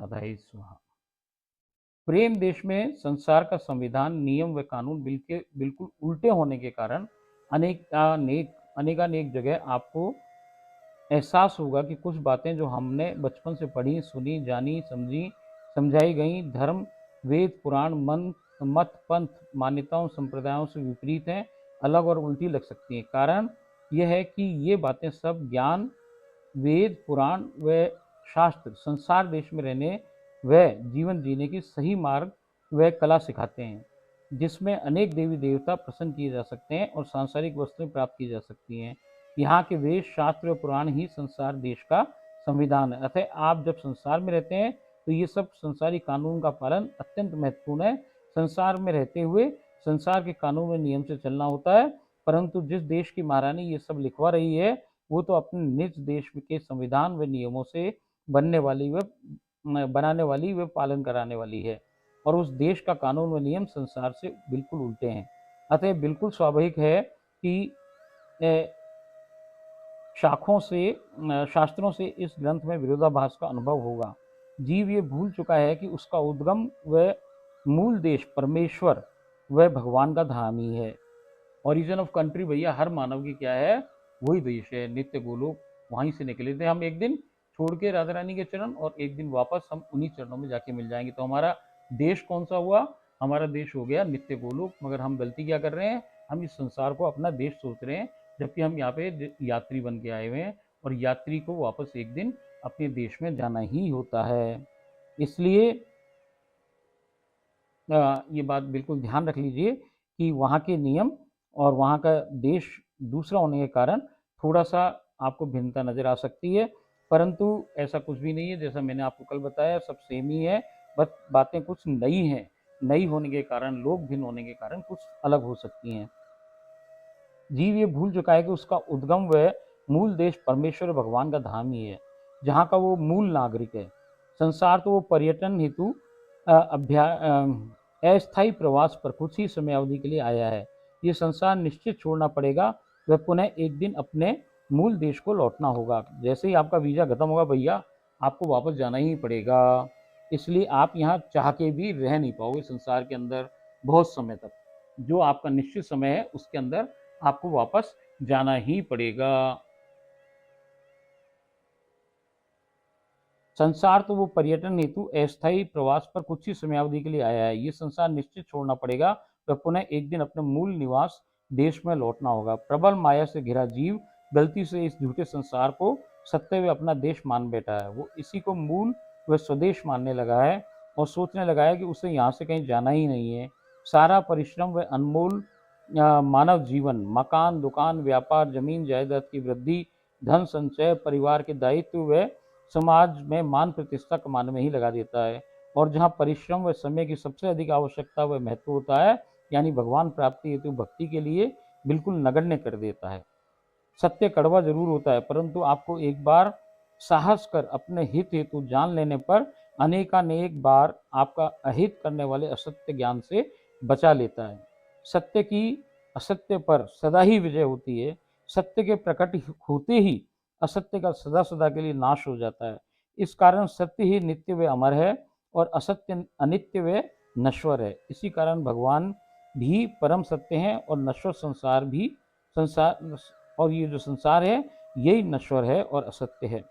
राधाई स्वाहा। प्रेम देश में संसार का संविधान, नियम व कानून बिल्कुल उल्टे होने के कारण अनेकानेक जगह आपको एहसास होगा कि कुछ बातें जो हमने बचपन से पढ़ी, सुनी, जानी, समझी, समझाई गई, धर्म, वेद, पुराण, मत, पंथ, मान्यताओं, संप्रदायों से विपरीत हैं, अलग और उल्टी लग सकती हैं। कारण यह है कि ये बातें सब ज्ञान, वेद, पुराण व शास्त्र संसार देश में रहने व जीवन जीने की सही मार्ग व कला सिखाते हैं, जिसमें अनेक देवी देवता प्रसन्न किए जा सकते हैं और सांसारिक वस्तुएं प्राप्त की जा सकती हैं। यहाँ के वेद, शास्त्र व पुराण ही संसार देश का संविधान है। अतः आप जब संसार में रहते हैं तो ये सब संसारी कानून का पालन अत्यंत महत्वपूर्ण है। संसार में रहते हुए संसार के कानून व नियम से चलना होता है, परंतु जिस देश की महारानी ये सब लिखवा रही है वो तो अपने निज देश के संविधान व नियमों से बनाने वाली व पालन कराने वाली है, और उस देश का कानून व नियम संसार से बिल्कुल उल्टे हैं। अतः बिल्कुल स्वाभाविक है कि शास्त्रों से इस ग्रंथ में विरोधाभास का अनुभव होगा। जीव ये भूल चुका है कि उसका उद्गम व मूल देश परमेश्वर व भगवान का धाम ही है। ओरिजिन ऑफ कंट्री भैया हर मानव की क्या है, वही देश है, नित्य गोलोक। वहीं से निकले थे हम, एक दिन छोड़ के राधा रानी के चरण, और एक दिन वापस हम उन्हीं चरणों में जाके मिल जाएंगे। तो हमारा देश कौन सा हुआ? हमारा देश हो गया नित्य गोलोक। मगर हम गलती क्या कर रहे हैं? हम इस संसार को अपना देश सोच रहे हैं, जबकि हम यहाँ पे यात्री बन के आए हुए हैं, और यात्री को वापस एक दिन अपने देश में जाना ही होता है। इसलिए ये बात बिल्कुल ध्यान रख लीजिए कि वहाँ के नियम और वहाँ का देश दूसरा होने के कारण थोड़ा सा आपको भिन्नता नज़र आ सकती है, परंतु ऐसा कुछ भी नहीं है। जैसा मैंने आपको कल बताया, सब सेम ही है, बस बातें कुछ नई हैं। नई होने के कारण, लोग भिन्न होने के कारण कुछ अलग हो सकती हैं। जीव ये भूल चुका है कि उसका उद्गम व मूल देश परमेश्वर भगवान का धाम ही है, जहाँ का वो मूल नागरिक है। संसार तो वो पर्यटन हेतु अस्थायी प्रवास पर कुछ ही समय अवधि के लिए आया है। ये संसार निश्चित छोड़ना पड़ेगा, वह पुनः एक दिन अपने मूल देश को लौटना होगा। जैसे ही आपका वीज़ा खत्म होगा भैया, आपको वापस जाना ही पड़ेगा। इसलिए आप यहाँ चाह के भी रह नहीं पाओगे संसार के अंदर बहुत समय तक। जो आपका निश्चित समय है उसके अंदर आपको वापस जाना ही पड़ेगा। संसार तो वो पर्यटन हेतु अस्थायी प्रवास पर कुछ ही समयावधि के लिए आया है। ये संसार निश्चित छोड़ना पड़ेगा, वह पुनः एक दिन अपने मूल निवास देश में लौटना होगा। प्रबल माया से घिरा जीव गलती से इस झूठे संसार को सत्य व अपना देश मान बैठा है। वो इसी को मूल व स्वदेश मानने लगा है और सोचने लगा है कि उसे यहाँ से कहीं जाना ही नहीं है। सारा परिश्रम व अनमोल मानव जीवन, मकान, दुकान, व्यापार, जमीन जायदाद की वृद्धि, धन संचय, परिवार के दायित्व व समाज में मान प्रतिष्ठा कमाने में ही लगा देता है। और जहाँ परिश्रम व समय की सबसे अधिक आवश्यकता व महत्व होता है, यानी भगवान प्राप्ति हेतु भक्ति के लिए बिल्कुल नगण्य कर देता है। सत्य कड़वा जरूर होता है, परंतु आपको एक बार साहस कर अपने हित हेतु जान लेने पर अनेकानेक बार आपका अहित करने वाले असत्य ज्ञान से बचा लेता है। सत्य की असत्य पर सदा ही विजय होती है। सत्य के प्रकट होते ही असत्य का सदा सदा के लिए नाश हो जाता है। इस कारण सत्य ही नित्य व अमर है और असत्य अनित्य व नश्वर है। इसी कारण भगवान भी परम सत्य हैं और नश्वर संसार भी संसार, और ये जो संसार है यही नश्वर है और असत्य है।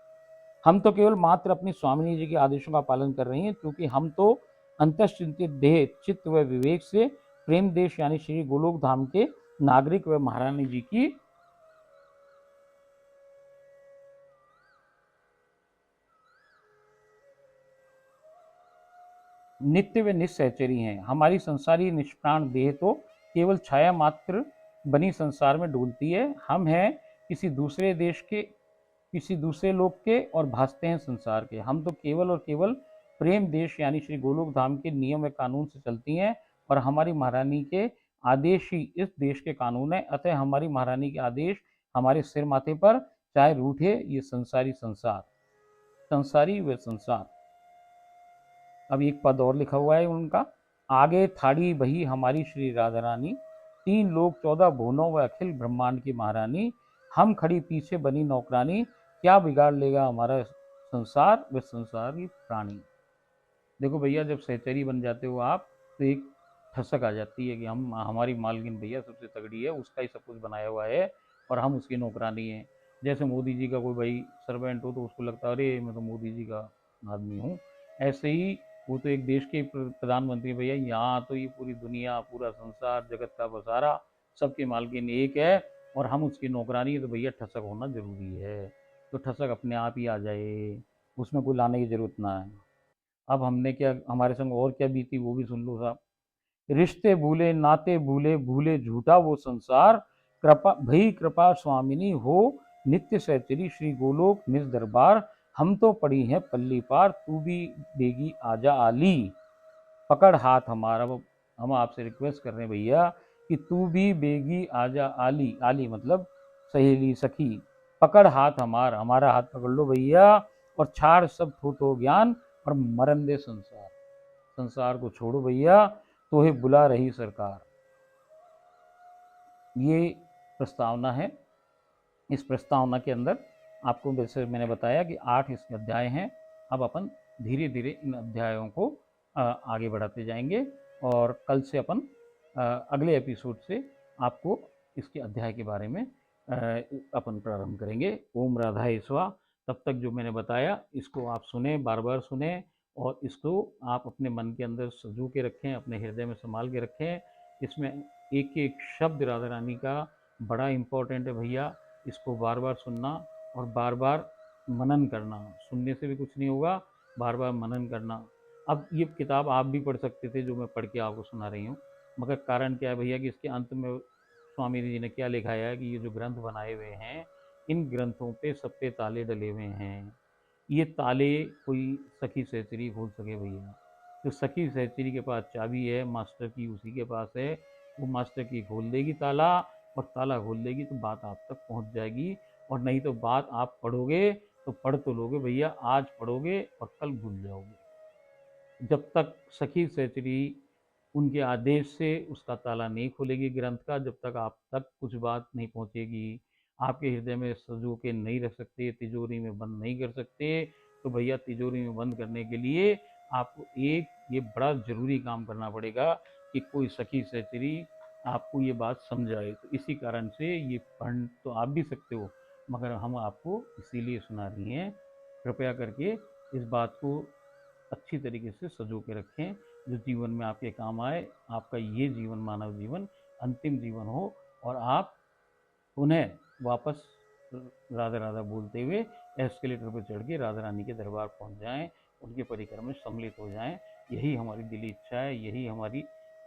हम तो केवल मात्र अपनी स्वामिनी जी के आदेशों का पालन कर रहे हैं, क्योंकि हम तो अंतश्चिंतित देह, चित्त व विवेक से प्रेम देश यानी श्री गोलोक धाम के नागरिक व महारानी जी की नित्य व निस्सहचरी हैं। हमारी संसारी निष्प्राण देह तो केवल छाया मात्र बनी संसार में डोलती है। हम हैं किसी दूसरे देश के, किसी दूसरे लोक के, और भासते हैं संसार के। हम तो केवल और केवल प्रेम देश यानी श्री गोलोक धाम के नियम व कानून से चलती हैं, और हमारी महारानी के आदेश ही इस देश के कानून है। अतः हमारी महारानी के आदेश हमारे सिर माथे पर चाहे रूठे ये संसारी व संसार। अब एक पद और लिखा हुआ है उनका, आगे थाड़ी बही हमारी श्री राधा रानी, 3 लोक 14 भुवनों व अखिल ब्रह्मांड की महारानी, हम खड़ी पीछे बनी नौकरानी, क्या बिगाड़ लेगा हमारा संसार व संसारी प्राणी। देखो भैया, जब सहचरी बन जाते हो आप, तो एक ठसक आ जाती है कि हम हमारी मालकिन भैया सबसे तगड़ी है, उसका ही सब कुछ बनाया हुआ है और हम उसकी नौकरानी हैं। जैसे मोदी जी का कोई भाई सर्वेंट हो तो उसको लगता है अरे मैं तो मोदी जी का आदमी हूँ। ऐसे ही वो तो एक देश के प्रधानमंत्री हैं भैया, यहाँ तो ये पूरी दुनिया, पूरा संसार, जगत का बसारा, सबकी मालकिन एक है और हम उसकी नौकरानी है, तो भैया ठसक होना जरूरी है। तो ठसक अपने आप ही आ जाए, उसमें कोई लाने की जरूरत ना है। अब हमने क्या, हमारे संग और क्या बीती वो भी सुन लो साहब। रिश्ते भूले, नाते भूले, भूले झूठा वो संसार, कृपा भई कृपा स्वामिनी हो, नित्य सहचरी श्री गोलोक निज दरबार। हम तो पड़ी हैं पल्ली पार, तू भी देगी आजा आली, पकड़ हाथ हमारा। वो हम आपसे रिक्वेस्ट कर रहे हैं भैया कि तू भी बेगी आजा आली, आली मतलब सहेली, सखी। पकड़ हाथ हमारा, हमारा हाथ पकड़ लो भैया, और छाड़ सब थूतो ज्ञान, और मरन दे संसार, संसार को छोड़ो भैया, तो ही बुला रही सरकार। ये प्रस्तावना है। इस प्रस्तावना के अंदर आपको वैसे मैंने बताया कि 8 इसके अध्याय हैं। अब अपन धीरे धीरे इन अध्यायों को आगे बढ़ाते जाएंगे, और कल से अपन अगले एपिसोड से आपको इसके अध्याय के बारे में अपन प्रारंभ करेंगे। ओम राधाय स्वा। तब तक जो मैंने बताया इसको आप सुने, बार बार सुने, और इसको आप अपने मन के अंदर सजो के रखें, अपने हृदय में संभाल के रखें। इसमें एक एक शब्द राधा रानी का बड़ा इम्पोर्टेंट है भैया। इसको बार बार सुनना और बार बार मनन करना। सुनने से भी कुछ नहीं होगा, बार बार मनन करना। अब ये किताब आप भी पढ़ सकते थे जो मैं पढ़ के आपको सुना रही हूँ, मगर कारण क्या है भैया कि इसके अंत में स्वामी जी ने क्या लिखा है कि ये जो ग्रंथ बनाए हुए हैं, इन ग्रंथों पे सब पे ताले डले हुए हैं। ये ताले कोई सखी सहचरी खोल सके भैया? तो सखी सहचरी के पास चाबी है, मास्टर की उसी के पास है। वो मास्टर की खोल देगी ताला, और ताला खोल देगी तो बात आप तक पहुंच जाएगी। और नहीं तो बात आप पढ़ोगे तो पढ़ तो लोगे भैया, आज पढ़ोगे और कल भूल जाओगे। जब तक सखी सहचरी उनके आदेश से उसका ताला नहीं खोलेगी ग्रंथ का, जब तक आप तक कुछ बात नहीं पहुंचेगी, आपके हृदय में सजो के नहीं रख सकते, तिजोरी में बंद नहीं कर सकते। तो भैया तिजोरी में बंद करने के लिए आपको एक ये बड़ा जरूरी काम करना पड़ेगा कि कोई सखी सहचरी आपको ये बात समझाए। तो इसी कारण से ये पढ़ तो आप भी सकते हो, मगर हम आपको इसीलिए सुना रही हैं। कृपया करके इस बात को अच्छी तरीके से सजो के रखें, जो जीवन में आपके काम आए। आपका ये जीवन, मानव जीवन, अंतिम जीवन हो, और आप पुनः वापस राधा राधा बोलते हुए एस्केलेटर पर चढ़ के राधा रानी के दरबार पहुंच जाएं, उनके परिक्रम में सम्मिलित हो जाएं। यही हमारी दिली इच्छा है, यही हमारी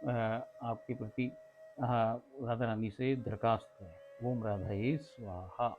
आपके प्रति राधा रानी से दरखास्त है। ओम राधा स्वाहा।